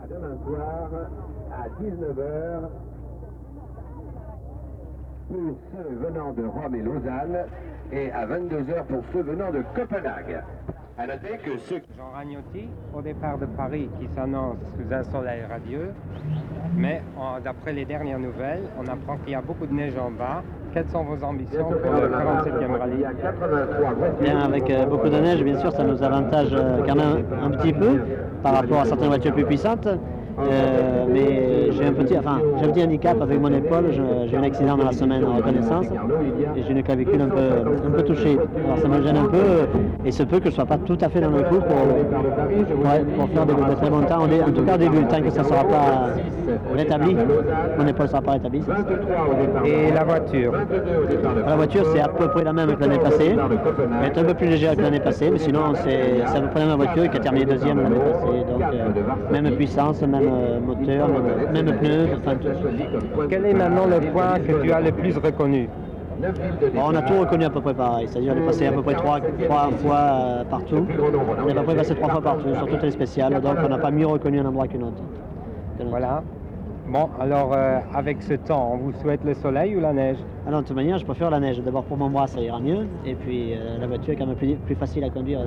Demain soir à 19h, pour ceux venant de Rome et Lausanne, et à 22h pour ceux venant de Copenhague. À noter que ceux... Jean Ragnotti, au départ de Paris, qui s'annonce sous un soleil radieux, mais d'après les dernières nouvelles, on apprend qu'il y a beaucoup de neige en bas. Quelles sont vos ambitions pour le 47e rallye? Bien, avec beaucoup de neige, bien sûr, ça nous avantage quand même un petit peu par rapport à certaines voitures plus puissantes. Mais j'ai un petit handicap avec mon épaule. J'ai eu un accident dans la semaine en reconnaissance et j'ai une clavicule un peu touchée. Alors ça me gêne un peu et se peut que je ne sois pas tout à fait dans le coup pour faire de très bons temps. En tout cas au début, tant que ça ne sera pas rétabli, mon épaule ne sera pas rétablie. Et la voiture? La voiture, c'est à peu près la même que l'année passée. Elle est un peu plus légère que l'année passée, mais sinon c'est à peu près la même voiture qui a terminé deuxième l'année passée. Donc même puissance, même moteur, même pneus. Enfin, tout. Quel est maintenant le point que tu as le plus reconnu? Bon, on a tout reconnu à peu près pareil, c'est-à-dire on est passé à peu près trois fois partout. On est à peu près passé 3 fois partout, sur toutes les spéciales, donc on n'a pas mieux reconnu un endroit qu'un autre. Voilà. Bon, alors avec ce temps, on vous souhaite le soleil ou la neige? Alors de toute manière, je préfère la neige. D'abord pour mon bras, ça ira mieux. Et puis la voiture est quand même plus facile à conduire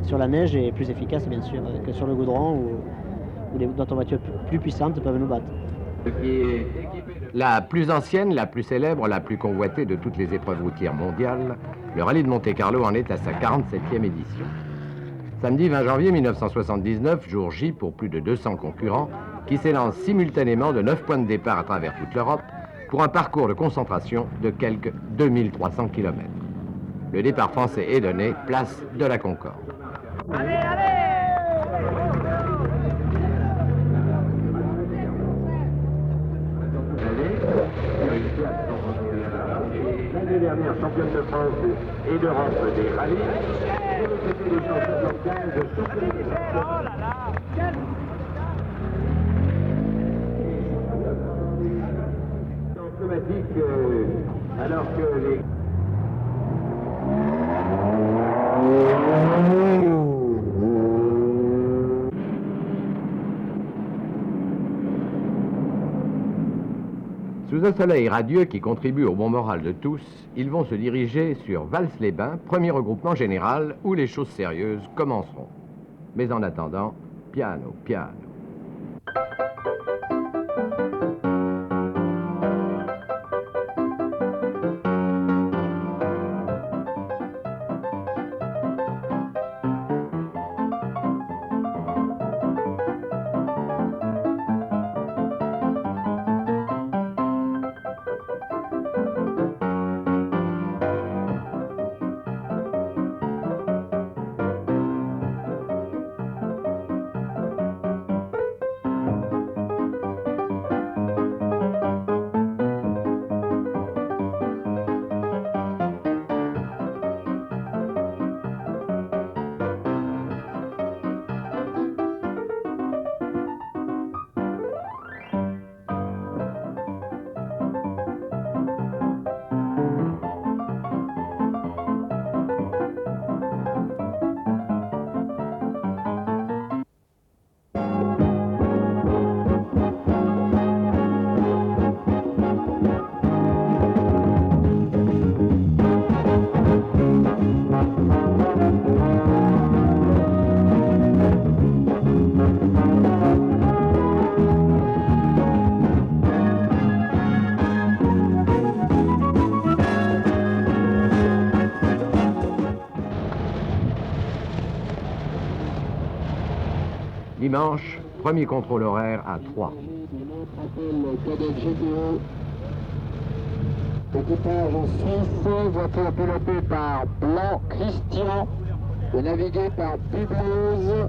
sur la neige et plus efficace, bien sûr, que sur le goudron où d'autres voitures plus puissantes peuvent nous battre. La plus ancienne, la plus célèbre, la plus convoitée de toutes les épreuves routières mondiales, le rallye de Monte-Carlo en est à sa 47e édition. Samedi 20 janvier 1979, jour J pour plus de 200 concurrents, qui s'élancent simultanément de 9 points de départ à travers toute l'Europe pour un parcours de concentration de quelques 2300 km. Le départ français est donné, place de la Concorde. Allez, allez! L'année dernière, championne de France et d'Europe des rallyes. C'était les champions de Oh là là! automatique, alors que les... Sous un soleil radieux qui contribue au bon moral de tous, ils vont se diriger sur Vals-les-Bains, premier regroupement général où les choses sérieuses commenceront. Mais en attendant, piano, piano. Dimanche, premier contrôle horaire à 3. Équipage suisse, voiture pilotée par Blanc Christian et naviguée par Publiose.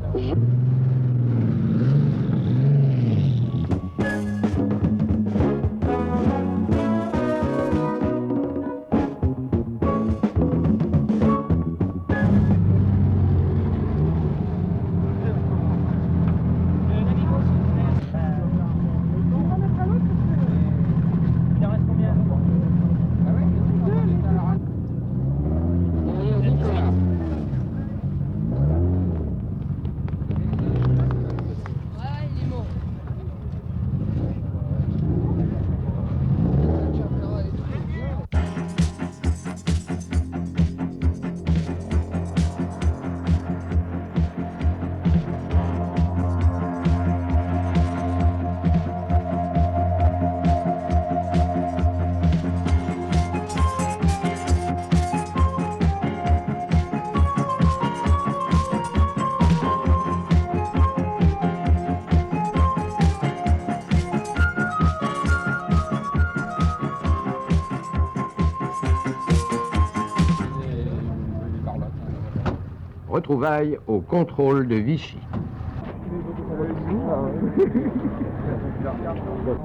retrouvailles au contrôle de Vichy. On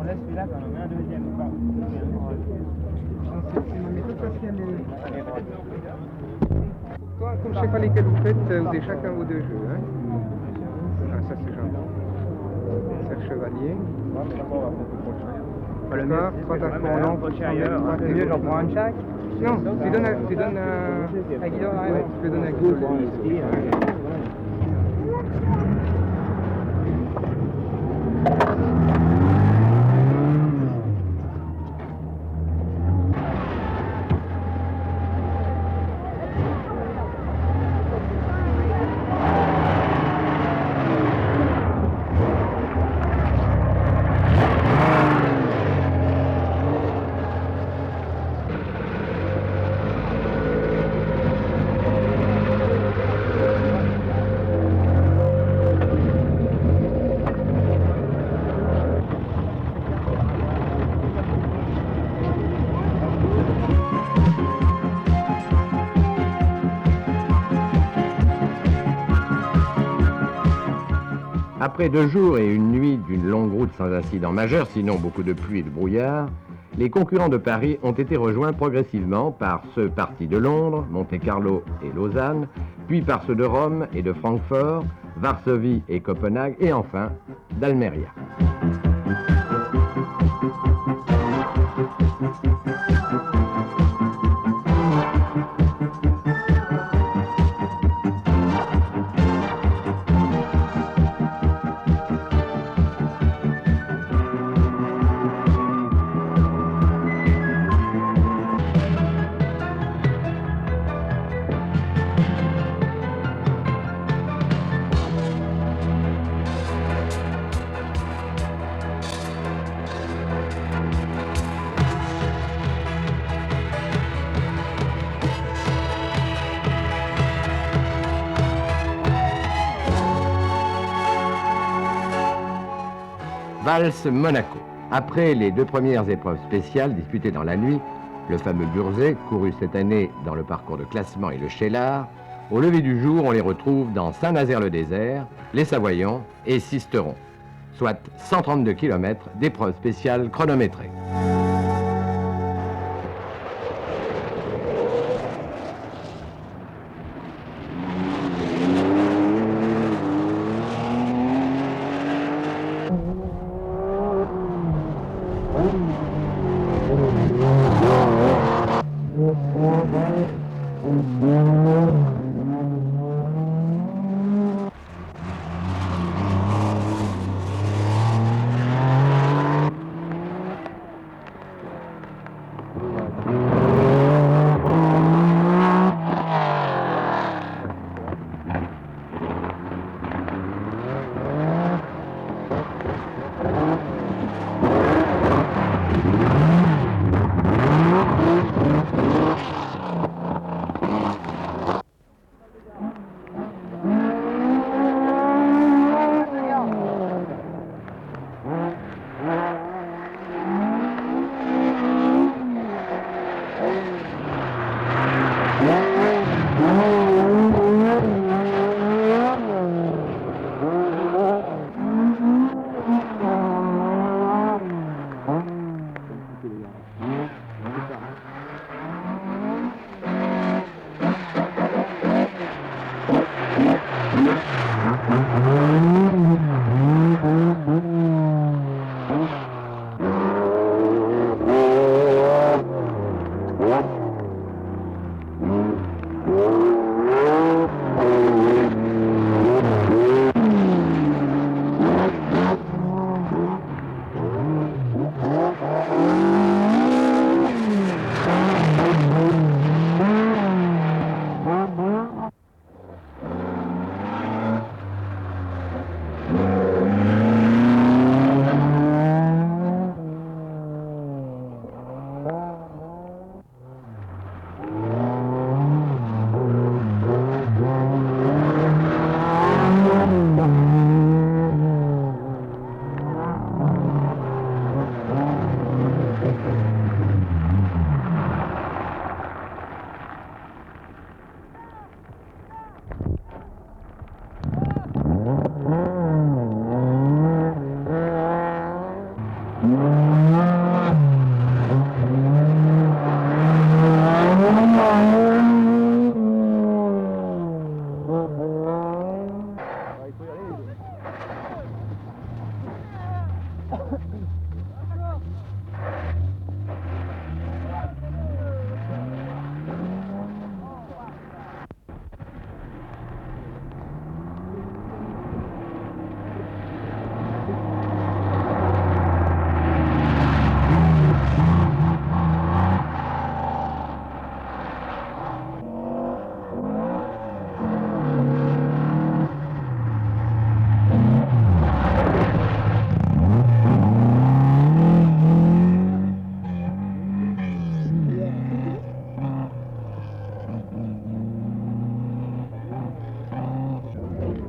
laisse celui-là quand on met un deuxième. Toi, comme je sais pas lesquels vous faites, vous avez chacun vos deux jeux. Hein? Ah, ça c'est gentil. C'est le chevalier. D'accord, 3 arcs longs. Le mieux, j'en prends un de chaque. Non, tu donnes à Guido. Ouais, tu peux donner à Guido. Après 2 jours et une nuit d'une longue route sans incident majeur, sinon beaucoup de pluie et de brouillard, les concurrents de Paris ont été rejoints progressivement par ceux partis de Londres, Monte-Carlo et Lausanne, puis par ceux de Rome et de Francfort, Varsovie et Copenhague, et enfin d'Almeria. Valse Monaco. Après les 2 premières épreuves spéciales disputées dans la nuit, le fameux Burzet, couru cette année dans le parcours de classement et le Cheylard, au lever du jour, on les retrouve dans Saint-Nazaire-le-Désert, les Savoyons et Sisteron, soit 132 km d'épreuves spéciales chronométrées.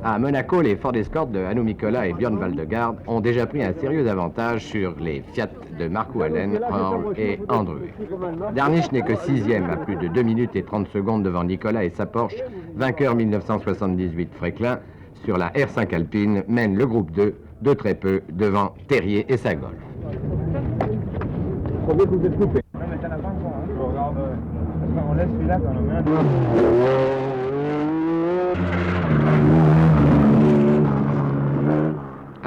À Monaco, les Ford Escort de Hannu Mikkola et Björn Waldegard ont déjà pris un sérieux avantage sur les Fiat de Markku Alén, Hall et Andrew. Darniche n'est que 6e à plus de 2 minutes et 30 secondes devant Nicolas et sa Porsche, vainqueur 1978 Fréclin. Sur la R5 Alpine mène le groupe 2 de très peu devant Terrier et sa Golf.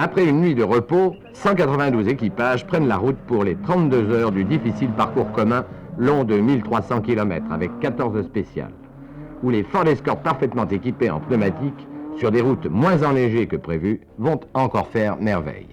Après une nuit de repos, 192 équipages prennent la route pour les 32 heures du difficile parcours commun long de 1300 km avec 14 spéciales, où les Ford Escort parfaitement équipés en pneumatiques sur des routes moins enneigées que prévu vont encore faire merveille.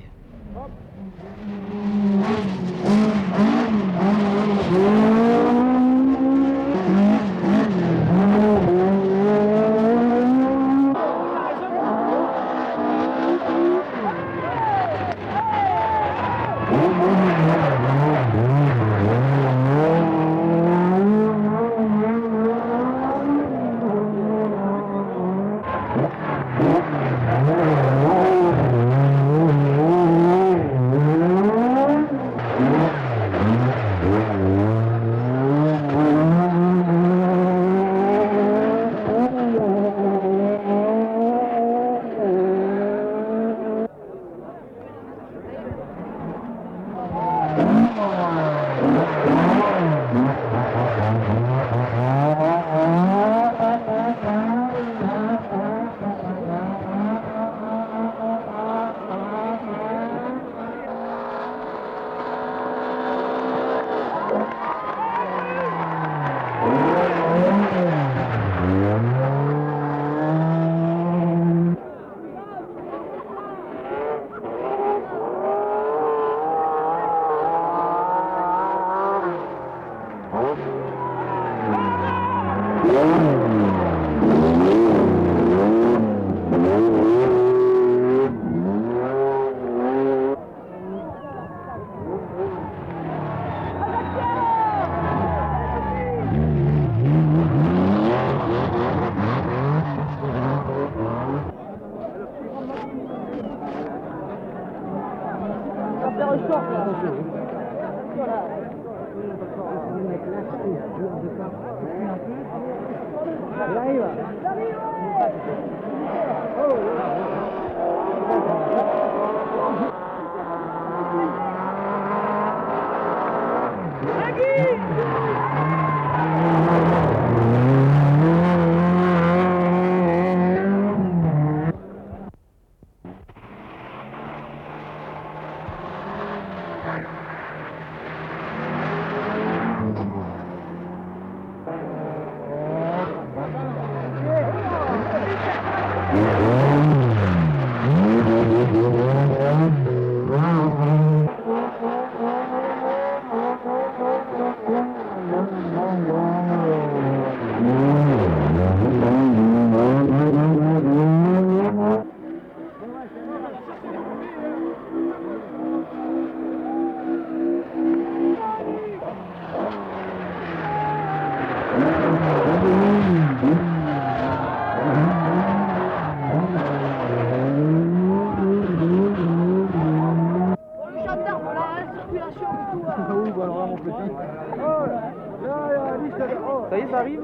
Ça y est, ça arrive.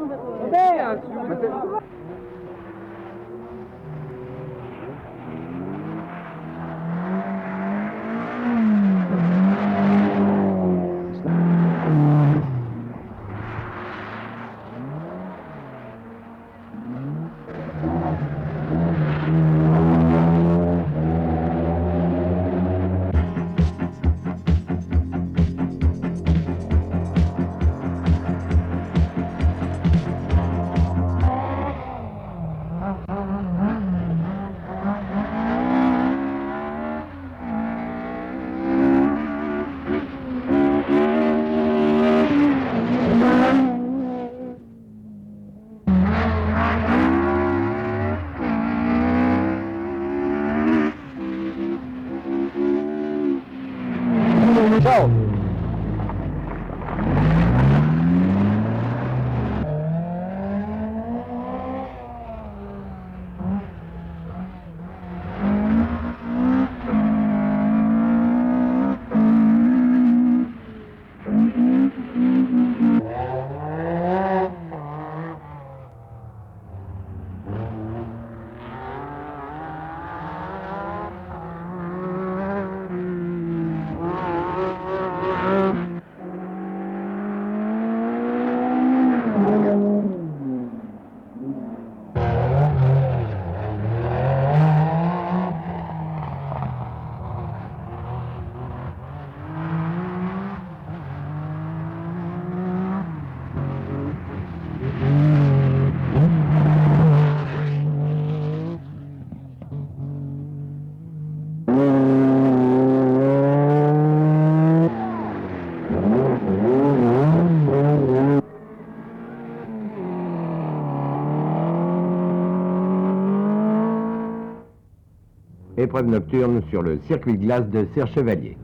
Épreuve nocturne sur le circuit de glace de Serre-Chevalier.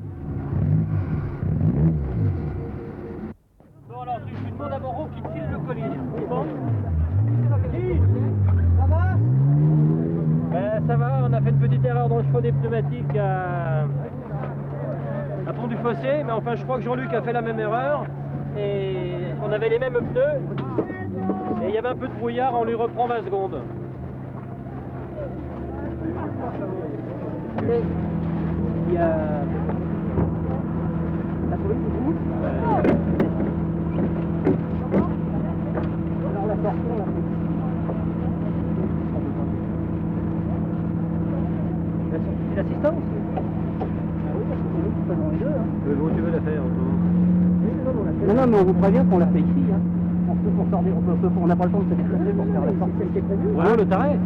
Bon alors, je demande à Moreau qui file le collier. Bon. Ça va? Ça va, on a fait une petite erreur dans le choix des pneumatiques à Pont du Fossé, mais enfin je crois que Jean-Luc a fait la même erreur. Et on avait les mêmes pneus. Et il y avait un peu de brouillard, on lui reprend 20 secondes. Il y a... La police est où? Alors la sortie, on l'a fait. L'assistance? Ah oui, parce que c'est nous qui faisons les deux. Hein. Tu veux la faire? Non, mais on vous prévient qu'on l'a fait ici. Hein. On n'a pas le temps de se déplacer pour faire la sortie. C'est ce qui est prévu. Voilà, le taré.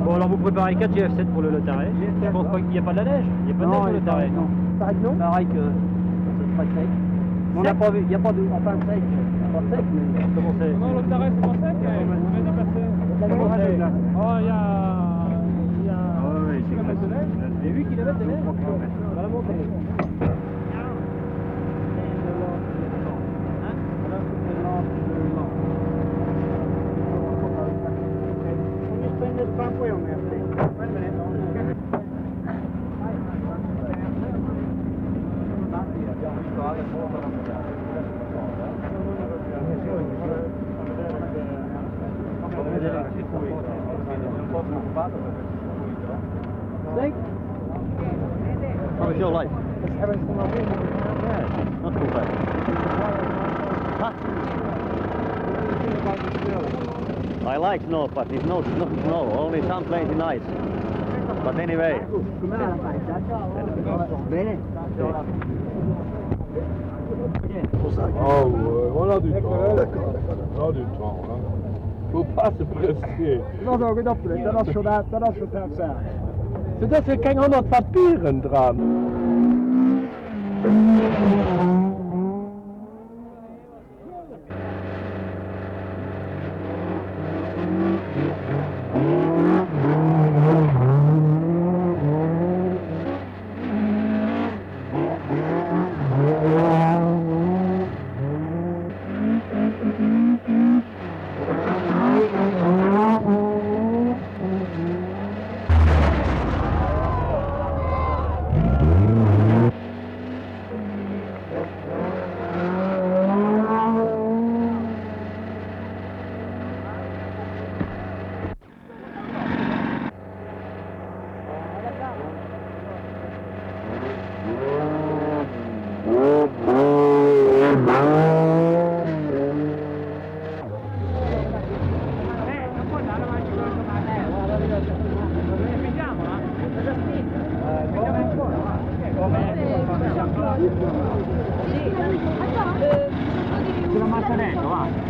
Bon, alors vous préparez 4 GF7 pour le taré. Je pense pas qu'il n'y a pas de la neige. Il n'y a pas de neige sur le taré. Non. Pareil que non? Pareil que ce serait sec. On n'a pas vu, il n'y a pas de... Enfin, sec. Pas sec, mais... Comment c'est? Non, le taré, c'est pas sec. On va dépasser. Comment c'est? Oh, il y a... Ah oui, c'est comme de neige. Il y a 8 km de neige. On va la monter. How was your life? Not too bad. Huh? I like snow, but it's not snow, only some places nice. But anyway. Oh, on a du temps. On a du temps. Faut pas se presser. Das ist kein 100 Papieren dran.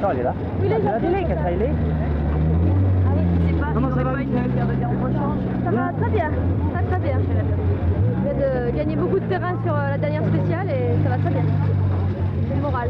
Togliela. Oui, là, C'est lei che sei lì? Ah oui, je sais pas. Comment ça va, Michel? Ça va très bien, très bien. Je viens de gagner beaucoup de terrain sur la dernière spéciale et ça va très bien. J'ai le moral.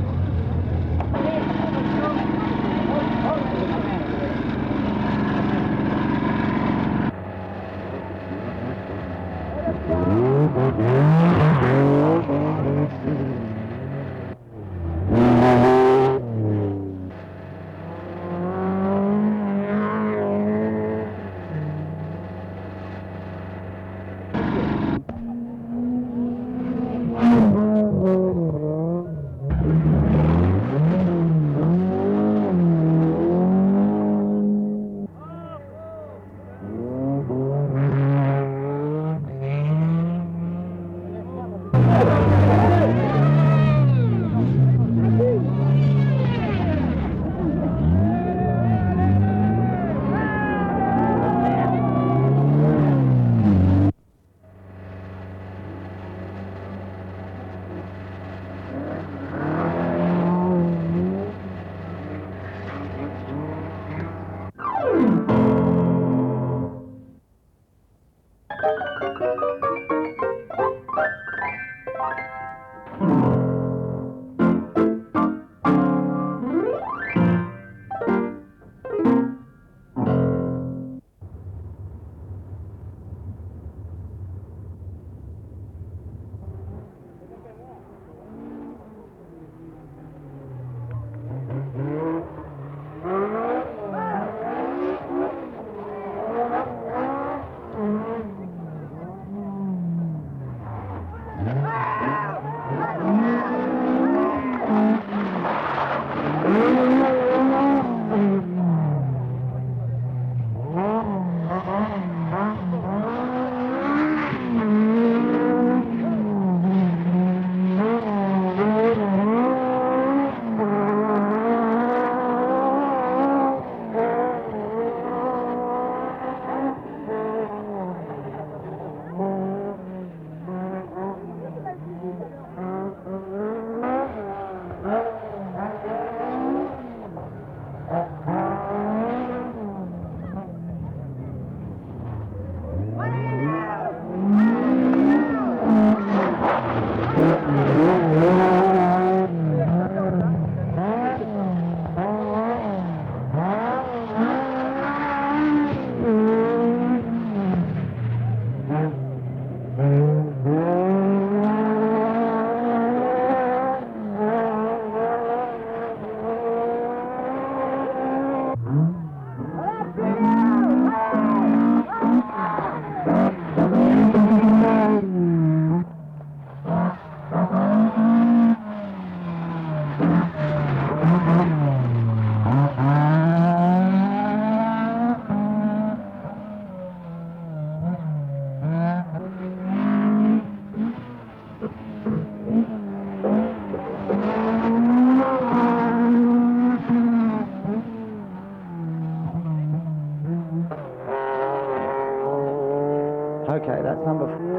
Okay, that's number 4.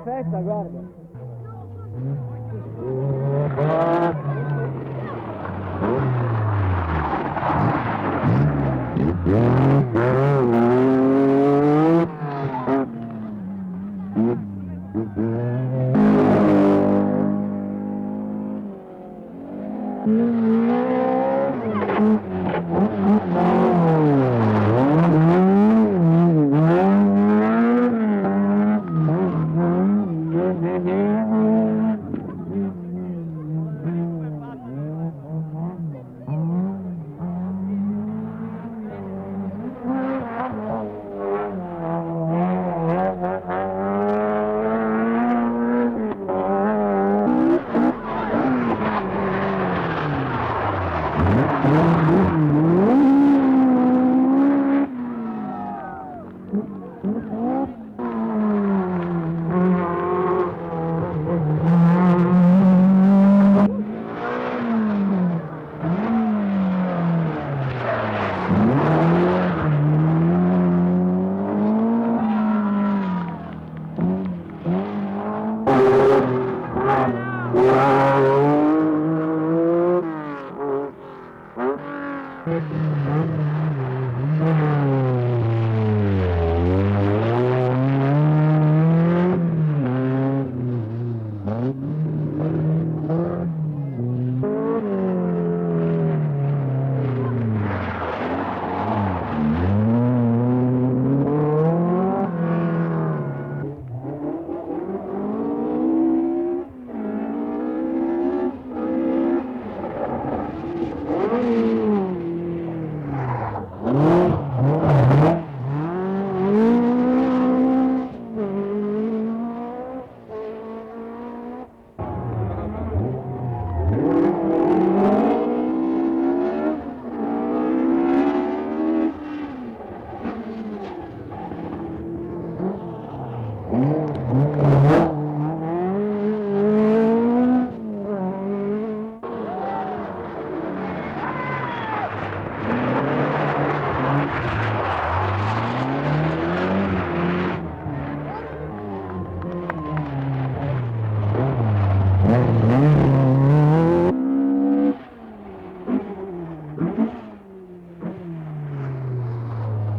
Perfetto, guarda.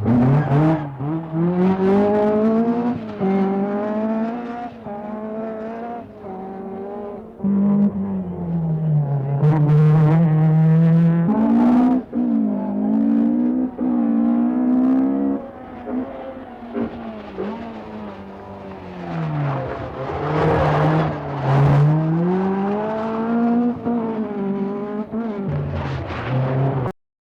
Mm-hmm.